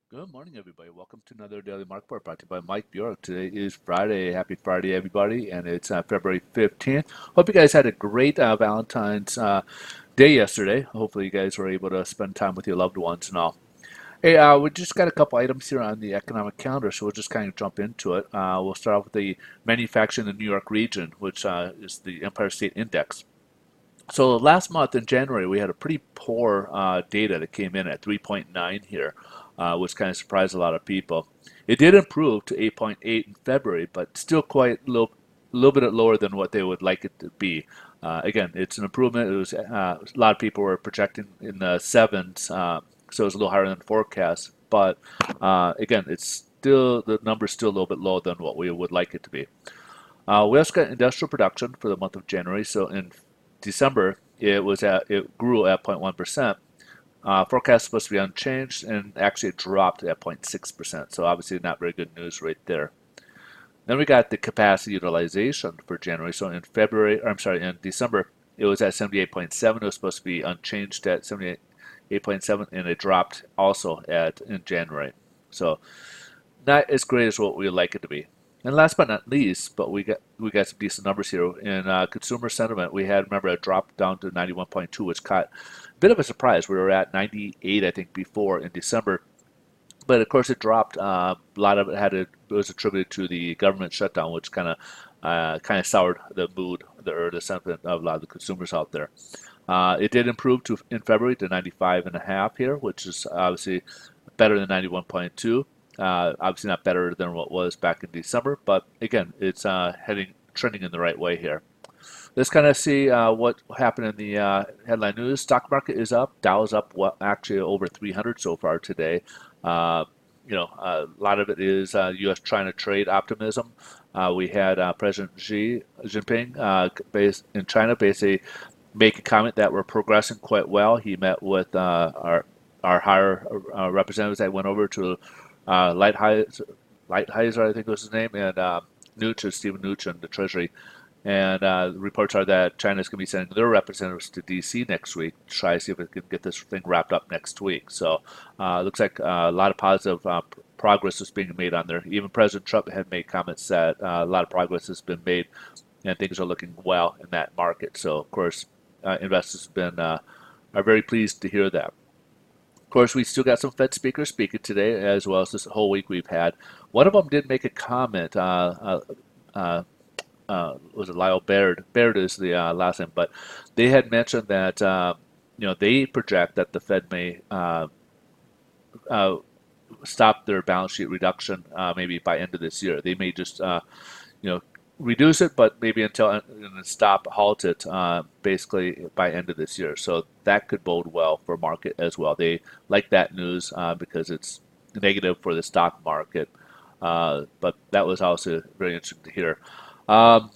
Good morning, everybody. Welcome to another Daily Market Report brought to you by Mike Bjork. Today is Friday. Happy Friday, everybody, and it's February 15th. Hope you guys had a great Valentine's Day yesterday. Hopefully, you guys were able to spend time with your loved ones and all. Hey, we just got a couple items here on the economic calendar, so we'll just kind of jump into it. We'll start off with the manufacturing in the New York region, which is the Empire State Index. So last month in January, we had a pretty poor data that came in at 3.9 here, which kind of surprised a lot of people. It did improve to 8.8 in February, but still quite little bit lower than what they would like it to be. Again, it's an improvement. It was a lot of people were projecting in the sevens, so it was a little higher than forecast. But again, it's still the number's still a little bit lower than what we would like it to be. We also got industrial production for the month of January. So in December, it grew at 0.1%. Forecast is supposed to be unchanged, and actually it dropped at 0.6%. So obviously not very good news right there. Then we got the capacity utilization for January. So in February, or I'm sorry, in December, it was at 78.7. It was supposed to be unchanged at 78.7, and it dropped also at in January. So not as great as what we would like it to be. And last but not least, but we got some decent numbers here in consumer sentiment. We had, remember, a drop down to 91.2, which caught a bit of a surprise. We were at 98, I think, before in December, but of course it dropped. A lot of it was attributed to the government shutdown, which kind of soured the mood or the sentiment of a lot of the consumers out there. It did improve to in February to 95 and a half here, which is obviously better than 91.2. Obviously not better than what it was back in December, but again, it's trending in the right way here. Let's kind of see what happened in the headline news. Stock market is up. Dow is up, actually over 300 so far today. Uh, a lot of it is U.S.-China trade optimism. We had President Xi Jinping based in China basically make a comment that we're progressing quite well. He met with our higher representatives that went over to Lighthizer, I think was his name, and Stephen Mnuchin, the Treasury. And reports are that China is going to be sending their representatives to D.C. next week to try to see if it can get this thing wrapped up next week. So it looks like a lot of positive progress is being made on there. Even President Trump had made comments that a lot of progress has been made and things are looking well in that market. So, of course, investors have been are very pleased to hear that. Of course, we still got some Fed speakers speaking today, as well as this whole week we've had. One of them did make a comment. Was it Lyle Baird? Baird is the last name, but they had mentioned that they project that the Fed may uh, stop their balance sheet reduction maybe by end of this year. They may just you know reduce it, but maybe until halt it basically by end of this year. So that could bode well for market as well. They like that news because it's negative for the stock market. But that was also very interesting to hear. Um,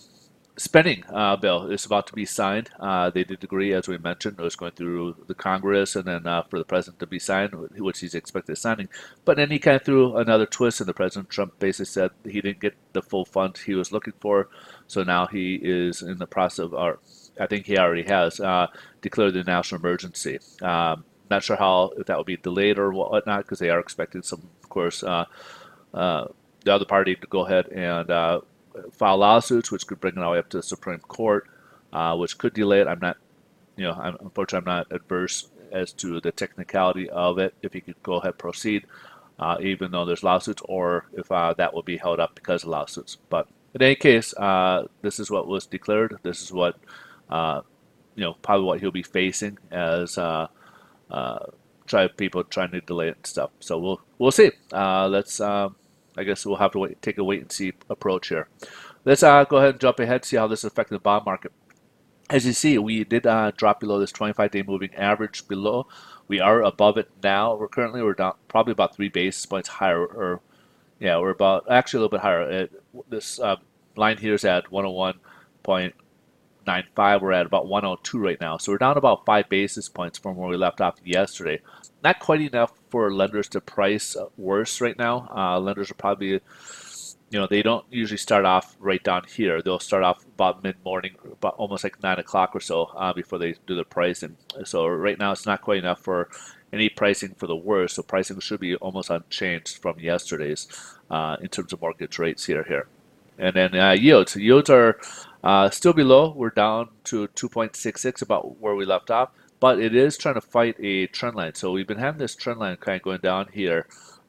Spending bill is about to be signed. They did agree, as we mentioned, it was going through the Congress and then for the president to be signed, which he's expected signing. But then he kind of threw another twist, and the President Trump basically said he didn't get the full funds he was looking for. So now he is in the process of, or I think he already has, declared the national emergency. Not sure how, if that will be delayed or whatnot, because they are expecting some, of course, uh, the other party to go ahead and file lawsuits, which could bring it all the way up to the Supreme Court, which could delay it. Unfortunately, I'm not adverse as to the technicality of it. If he could go ahead and proceed, even though there's lawsuits, or if that will be held up because of lawsuits. But in any case, this is what was declared. This is what probably what he'll be facing as uh, people trying to delay it and stuff. So we'll see. Let's. I guess we'll have to take a wait and see approach here. Let's go ahead and jump ahead, see how this affected the bond market. As you see, we did drop below this 25-day moving average below. We are above it now. We're down probably about 3 basis points higher, or yeah, we're about actually a little bit higher. This line here is at 101.95. We're at about 102 right now, so we're down about 5 basis points from where we left off yesterday. Not quite enough for lenders to price worse right now. Lenders are probably, they don't usually start off right down here. They'll start off about mid-morning, about almost like 9 o'clock or so before they do the pricing. So right now it's not quite enough for any pricing for the worst. So pricing should be almost unchanged from yesterday's in terms of mortgage rates here. And then yields. Yields are still below. We're down to 2.66, about where we left off. But it is trying to fight a trend line. So we've been having this trend line kind of going down here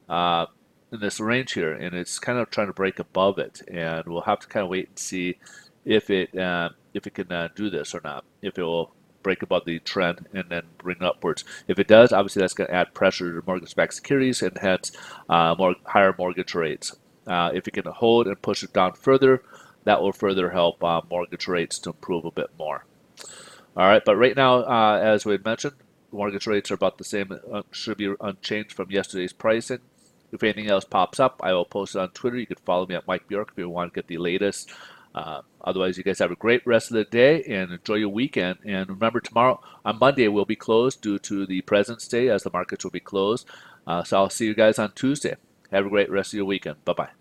in this range here, and it's kind of trying to break above it. And we'll have to kind of wait and see if it can do this or not. If it will break above the trend and then bring upwards. If it does, obviously that's going to add pressure to mortgage-backed securities and hence higher mortgage rates. If it can hold and push it down further, that will further help mortgage rates to improve a bit more. All right, but right now, as we had mentioned, mortgage rates are about the same, should be unchanged from yesterday's pricing. If anything else pops up, I will post it on Twitter. You can follow me at Mike Bjork if you want to get the latest. Otherwise, you guys have a great rest of the day and enjoy your weekend. And remember, tomorrow, on Monday, we'll be closed due to the President's Day as the markets will be closed. So I'll see you guys on Tuesday. Have a great rest of your weekend. Bye-bye.